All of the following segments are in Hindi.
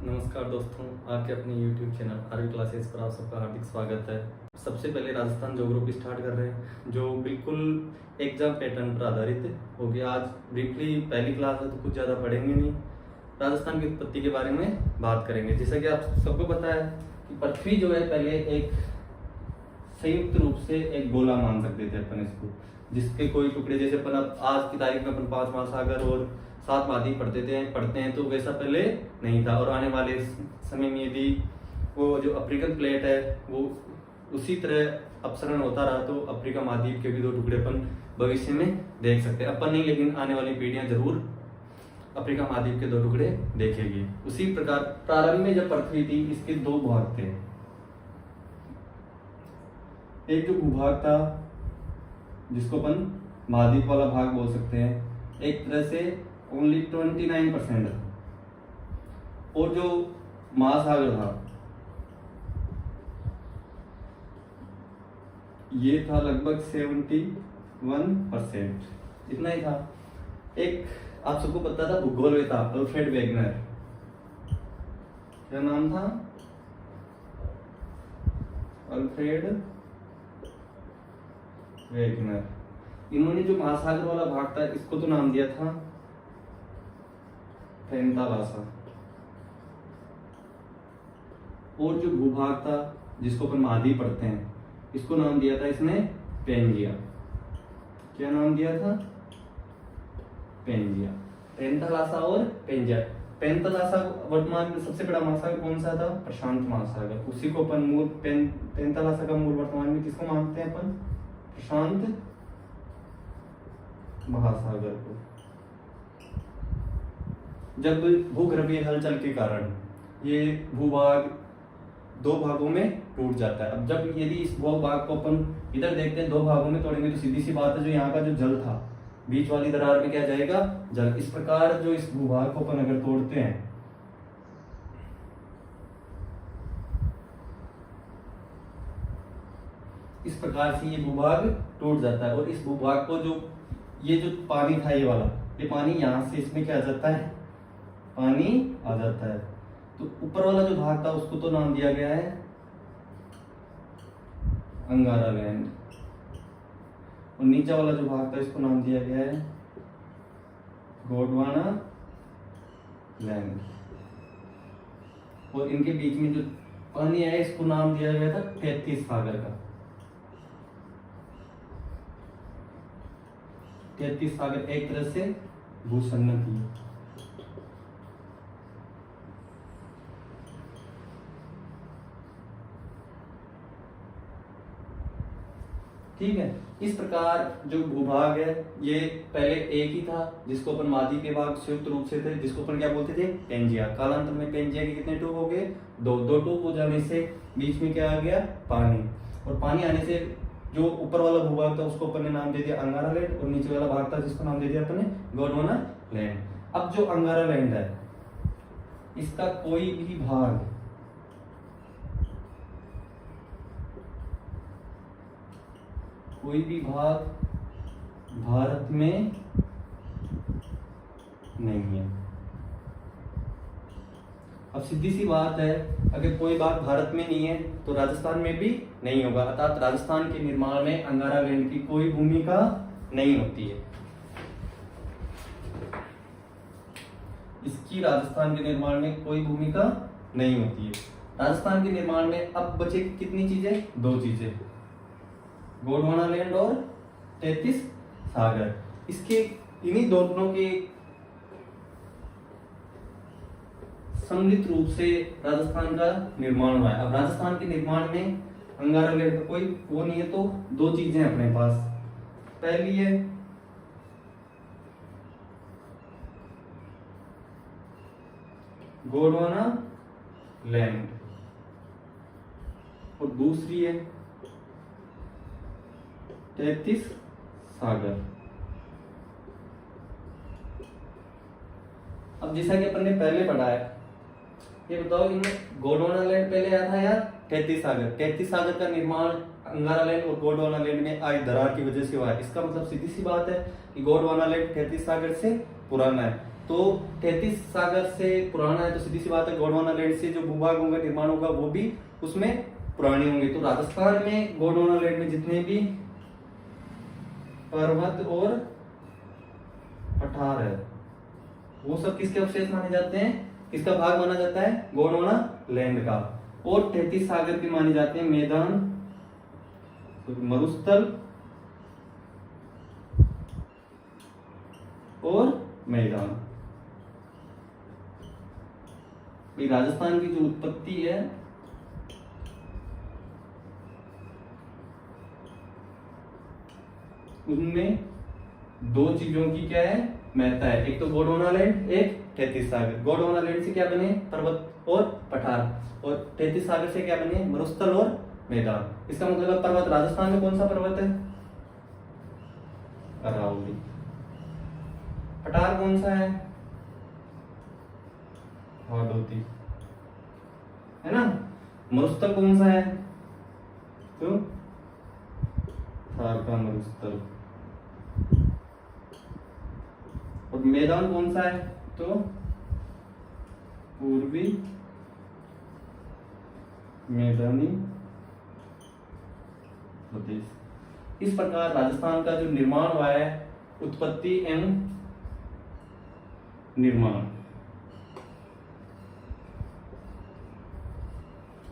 नमस्कार दोस्तों, आपके अपने YouTube चैनल आरवी क्लासेस पर आप सबका हार्दिक स्वागत है। सबसे पहले राजस्थान ज्योग्राफी स्टार्ट कर रहे हैं, जो बिल्कुल एग्जाम पैटर्न पर आधारित हो गया। आज ब्रीफली पहली क्लास है तो कुछ ज़्यादा पढ़ेंगे नहीं, राजस्थान की उत्पत्ति के बारे में बात करेंगे। जैसा कि आप सबको पता है कि पृथ्वी जो है पहले एक संयुक्त रूप से एक गोला मान सकते थे अपन इसको, जिसके कोई टुकड़े, जैसे अपन अब आज की तारीख में अपन 5 महासागर और 7 महाद्वीप पढ़ते हैं, तो वैसा पहले नहीं था। और आने वाले समय में यदि वो जो अफ्रीकन प्लेट है वो उसी तरह अपसरण होता रहा तो अफ्रीका महाद्वीप के भी 2 टुकड़े अपन भविष्य में देख सकते हैं। अपन नहीं, लेकिन आने वाली पीढ़ियां जरूर अफ्रीका महाद्वीप के 2 टुकड़े देखेगी। उसी प्रकार प्रारंभ में जब पृथ्वी थी, इसके 2 भाग थे। एक जो भूभाग था जिसको अपन महाद्वीप वाला भाग बोल सकते हैं, एक तरह से ओनली 29% था। और जो महासागर था ये था लगभग 71%, इतना ही था। एक आप सबको पता था भूगोलवेता अल्फ्रेड वेगनर, क्या नाम था? Alfred Wegener. इन्होंने जो महासागर वाला भाग था इसको तो नाम दिया था पेंटालासा, और जो भूभाग था जिसको अपन महाद्वीप पढ़ते हैं इसको नाम दिया था इसने पेंजिया। क्या नाम दिया था? पेंजिया। पेंटालासा और पेंजिया। पेंटालासा वर्तमान में सबसे बड़ा महासागर कौन सा था? प्रशांत महासागर। उसी को अपन मूल पेंटालासा का मूल वर्तमान में किसको मानते हैं अपन? प्रशांत महासागर को। जब भूगर्भीय हलचल के कारण ये भूभाग 2 भागों में टूट जाता है। अब जब यदि इस भूभाग को अपन इधर देखते हैं 2 भागों में तोड़ेंगे तो सीधी सी बात है, जो यहाँ का जो जल था बीच वाली दरार में क्या जाएगा? जल। इस प्रकार जो इस भूभाग को अपन अगर तोड़ते हैं, इस प्रकार से ये भूभाग टूट जाता है। और इस भूभाग को जो ये जो पानी था ये वाला, ये पानी यहाँ से इसमें क्या आ जाता है? पानी आ जाता है। तो ऊपर वाला जो भाग था उसको तो नाम दिया गया है अंगारा लैंड, और नीचे वाला जो भाग था इसको नाम दिया गया है गोंडवाना लैंड। और इनके बीच में जो पानी है इसको नाम दिया गया था 33 सागर का। 33 सागर एक तरह से भूसन्नति है। ठीक है। इस प्रकार जो भूभाग है ये पहले एक ही था, जिसको अपन महाद्वीप के भाग संयुक्त रूप से थे, जिसको अपन क्या बोलते थे? पेंजिया। कालांतर में पेंजिया के कितने टूक हो गए? 2 टूक हो जाने से बीच में क्या आ गया? पानी। और पानी आने से जो ऊपर वाला भूभाग था उसको अपन ने नाम दे दिया अंगारा लैंड, और नीचे वाला भाग था जिसको नाम दे दिया अपन ने गोंडवाना लैंड। अब जो अंगारा लैंड है इसका कोई भी भाग भारत में नहीं है। अब सीधी सी बात है, अगर कोई भाग भारत में नहीं है तो राजस्थान में भी नहीं होगा, अर्थात राजस्थान के निर्माण में अंगारा लैंड की कोई भूमिका नहीं होती है। इसकी राजस्थान के निर्माण में कोई भूमिका नहीं होती है। राजस्थान के निर्माण में अब बचे कितनी चीजें? 2 चीजें, गोंडवाना लैंड और 33 सागर। इसके इन्हीं दोनों के सम्मिलित रूप से राजस्थान का निर्माण हुआ है। अब राजस्थान के निर्माण में अंगारा लैंड का कोई वो नहीं है, तो 2 चीजें अपने पास। पहली है गोंडवाना लैंड और दूसरी है 33 सागर। अब जैसा कि अपन ने पहले पढ़ा है, ये बताओ इनमें गोंडवाना लैंड पहले आया था या 33 सागर? 33 सागर का निर्माण अंगारा लैंड और गोंडवाना लैंड में आई दरार की वजह से हुआ है। इसका मतलब सीधी सी बात है कि गोंडवाना लैंड 33 सागर से पुराना है। तो 33 सागर से पुराना है, तो सीधी सी बात है गोंडवाना लैंड से जो भूभाग होगा, निर्माण होगा, वो भी उसमें पुराने होंगे। तो राजस्थान में गोंडवाना लैंड में जितने भी पर्वत और पठार है, वो सब किसके अवशेष माने जाते हैं, किसका भाग माना जाता है, गोंडवाना लैंड का। और 33 सागर के माने जाते हैं मैदान, मरुस्थल और मैदान। भाई राजस्थान की जो उत्पत्ति है उनमें दो चीजों की क्या है, महत्ता है। एक तो गोंडवाना लैंड, एक 33 सागर। गोंडवाना लैंड से क्या बने, पर्वत और पठार, और 33 सागर से क्या बने, मरुस्थल और मैदान। इसका मतलब है पर्वत, राजस्थान में कौन सा पर्वत है, अरावली। पठार कौन सा है, हाडोती, है ना। मरुस्थल कौन सा है, तो थार का मरुस्थल। और मैदान कौन सा है, तो पूर्वी मैदानी प्रदेश। इस प्रकार राजस्थान का जो निर्माण हुआ है, उत्पत्ति एवं निर्माण,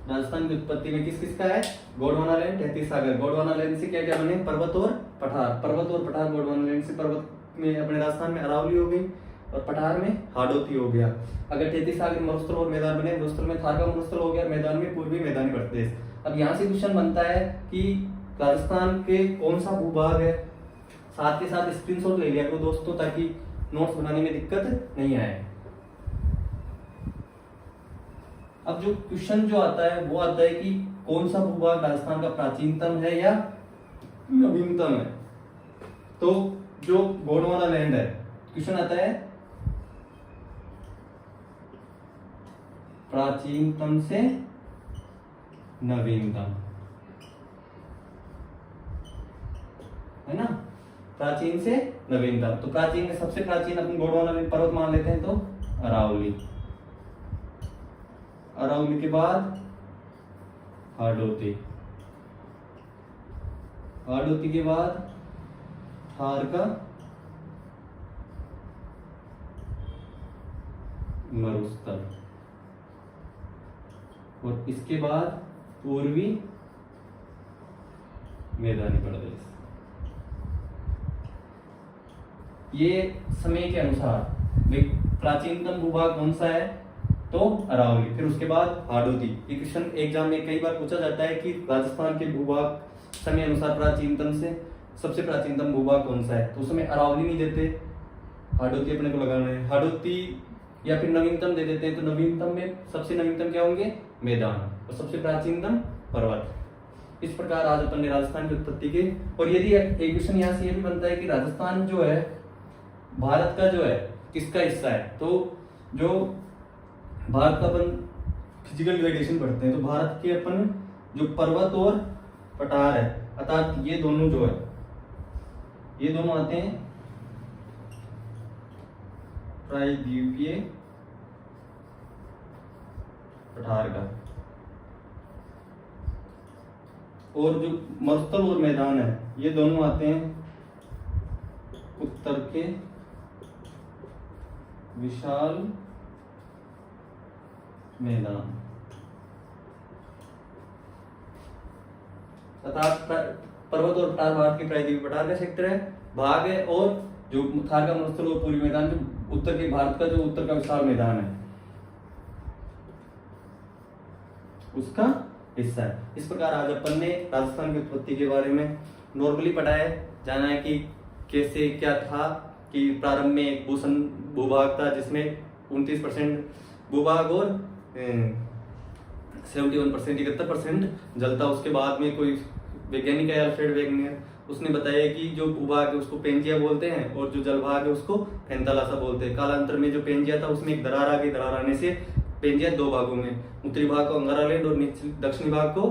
राजस्थान की उत्पत्ति में किस किस का है, गोंडवाना लैंड, 33 सागर। गोंडवाना लैंड से क्या क्या बने, पर्वत और पठार। पर्वत और पठार, गोंडवाना लैंड से पर्वत में अपने राजस्थान में अरावली हो गई और पठार में हाडोती हो गया। अगर 33 सागर मरुस्थल और मैदान बने, मरुस्थल में थार का मरुस्थल हो गया, मैदान में पूर्वी मैदानी प्रदेश। अब यहाँ से क्वेश्चन बनता है कि राजस्थान के कौन सा भूभाग है, साथ के साथ स्क्रीनशॉट ले लिया करो दोस्तों, ताकि नोट्स बनाने में दिक्कत नहीं आए। अब जो क्वेश्चन जो आता है वो आता है कि कौन सा भूभाग राजस्थान का प्राचीनतम है या नवीनतम है। तो जो गोंडवाना लैंड है, क्वेश्चन आता है प्राचीनतम से नवीनतम, है ना, प्राचीन से नवीनतम। तो प्राचीन में सबसे प्राचीन अपन गोंडवाना लैंड पर्वत मान लेते हैं, तो अरावली। अरावली के बाद हाडोती, हाडोती के बाद थार का मरुस्थल, और इसके बाद पूर्वी मैदानी प्रदेश। ये समय के अनुसार प्राचीनतम भूभाग कौन सा है, तो अरावली, फिर उसके बाद हाडोती। ये क्वेश्चन एग्जाम में कई बार पूछा जाता है कि राजस्थान के भूभाग समय अनुसार प्राचीनतम से सबसे प्राचीनतम भूभाग कौन सा है, तो उसमें अरावली नहीं देते, हाडोती अपने को लगाना है। हाडोती या फिर नवीनतम दे देते हैं, तो नवीनतम में सबसे नवीनतम क्या होंगे, मैदान, और सबसे प्राचीनतम पर्वत। इस प्रकार आज अपन ने राजस्थान की उत्पत्ति के, और यदि एक क्वेश्चन यहाँ से ये भी बनता है कि राजस्थान जो है भारत का जो है किसका हिस्सा है, तो जो भारत का अपन फिजिकल डिवाइडेशन पढ़ते हैं, तो भारत के अपन जो पर्वत और पठार है, अर्थात ये दोनों जो है, ये दोनों आते हैं प्रायद्वीपीय पठार का, और जो मरुस्थल और मैदान है, ये दोनों आते हैं उत्तर के विशाल मैदान। अर्थात पर्वत और पठार भारत के प्रायद्वीपीय पठार का क्षेत्र है, भाग है, और जो थार का मरुस्थल और पूर्वी मैदान जो उत्तर के भारत का जो उत्तर का विशाल मैदान है उसका हिस्सा है। इस प्रकार आज अपन ने राजस्थान की उत्पत्ति के बारे में नॉर्मली पढ़ा है, जाना है कि कैसे क्या था, कि प्रारंभ में एक भूभाग था जिसमें 29% भूभाग और 71% 71% जल था। उसके बाद में कोई वैज्ञानिक है अल्फ्रेड वेगनर, उसने बताया कि जो भूभाग है उसको पेंजिया बोलते हैं और जो जलभाग है उसको पैंथालासा बोलते हैं। कालांतर में जो पेंजिया था उसमें एक दरार आ गई, दरार आने से पेंजिया दो भागों में, उत्तरी भाग को अंगारा लैंड और दक्षिणी भाग को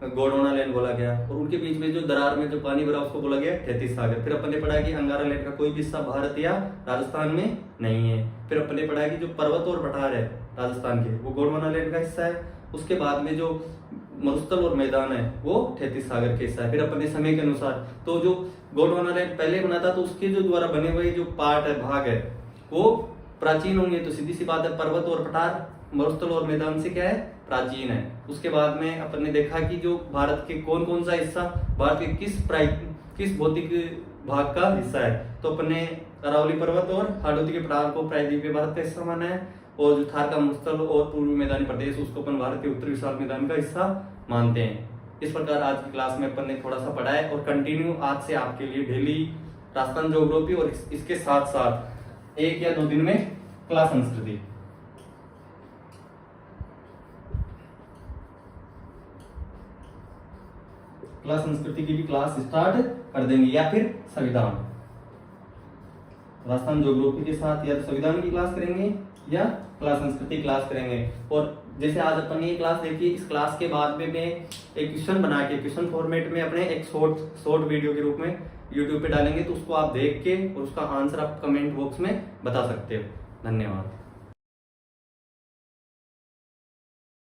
गोंडवाना लैंड बोला गया, और उनके बीच में जो दरार में जो पानी भरा उसको बोला गया 33 सागर। फिर अपन ने पढ़ा कि अंगारा लैंड का कोई भी हिस्सा भारत या राजस्थान में नहीं है। फिर अपने पढ़ा है कि जो पर्वत और पठार है राजस्थान के वो गोंडवाना लैंड का हिस्सा है। उसके बाद में जो मरुस्थल और मैदान है वो 33 सागर के हिस्सा है। फिर अपने समय के अनुसार तो जो गोंडवाना लैंड पहले बना था तो उसके जो द्वारा बने हुए जो पार्ट है, भाग है, वो प्राचीन होंगे। तो सीधी सी बात है, पर्वत और पठार मरुस्थल और मैदान से क्या है, प्राचीन है। उसके बाद में अपन ने देखा कि जो भारत के कौन कौन सा हिस्सा भारत के किस भौतिक भाग का हिस्सा है, तो अपने अरावली पर्वत और हाडोती के पठार को प्रायद्वीपीय भारत का हिस्सा माना है, और जो थार का मरुस्थल और पूर्वी मैदानी प्रदेश उसको अपन भारत के उत्तरी विशाल मैदान का हिस्सा मानते हैं। इस प्रकार आज की क्लास में अपन ने थोड़ा सा पढ़ा है, और कंटिन्यू आज से आपके लिए डेली राजस्थान ज्योग्राफी और इसके साथ साथ 1 या 2 दिन में कला संस्कृति। कला संस्कृति की भी क्लास स्टार्ट कर देंगे, या फिर संविधान। राजस्थान ज्योग्राफी के साथ या तो संविधान की क्लास करेंगे या कला संस्कृति क्लास करेंगे। और जैसे आज अपन ये क्लास देखी, इस क्लास के बाद में मैं एक क्वेश्चन बना के क्वेश्चन फॉर्मेट में अपने एक शॉर्ट वीडियो के रूप में यूट्यूब पे डालेंगे, तो उसको आप देख के और उसका आंसर आप कमेंट बॉक्स में बता सकते हो। धन्यवाद।